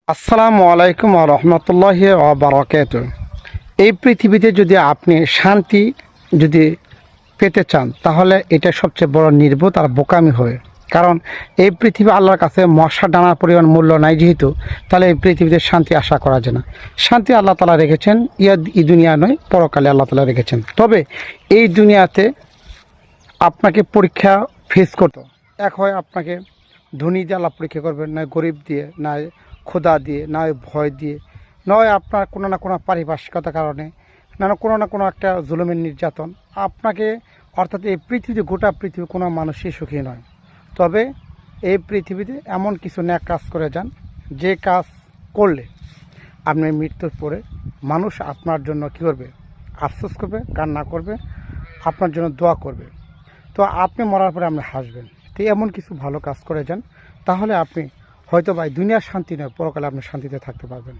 আসসালামু আলাইকুম ওয়া রাহমাতুল্লাহি ওয়া বারাকাতুহু। এই পৃথিবীতে যদি আপনি শান্তি যদি পেতে চান, তাহলে এটা সবচেয়ে বড় নির্বোধ আর বোকামি হবে। কারণ এই পৃথিবী আল্লাহর কাছে মশা ডানার পরিমাণ মূল্য নাই যেহেতু, তাহলে এই পৃথিবীতে শান্তি আশা করা যায় না। শান্তি আল্লাহ তাআলা রেখেছেন, এই দুনিয়া নয়, পরকালে আল্লাহ তাআলা রেখেছেন। তবে এই দুনিয়াতে আপনাকে পরীক্ষা ফেস করতে এক হয় আপনাকে ধনী দিয়ে আল্লাহ পরীক্ষা করবেন, নয় গরিব দিয়ে, নয় ক্ষুধা দিয়ে, নয় ভয় দিয়ে, নয় আপনার কোনো না কোনো পারিপার্শ্বিকতার কারণে, না কোনো একটা জুলুমের নির্যাতন আপনাকে, অর্থাৎ এই পৃথিবীতে গোটা পৃথিবী কোনো মানুষই সুখী নয়। তবে এই পৃথিবীতে এমন কিছু ন্যাক কাজ করে যান, যে কাজ করলে আপনি মৃত্যুর পরে মানুষ আপনার জন্য কী করবে, আফসোস করবে, কান্না করবে, আপনার জন্য দোয়া করবে। তো আপনি মরার পরে আপনি হাসবেন। তো এমন কিছু ভালো কাজ করে যান, তাহলে আপনি হয়তো বা দুনিয়ার শান্তি নয়, পরকালে আপনি শান্তিতে থাকতে পারবেন।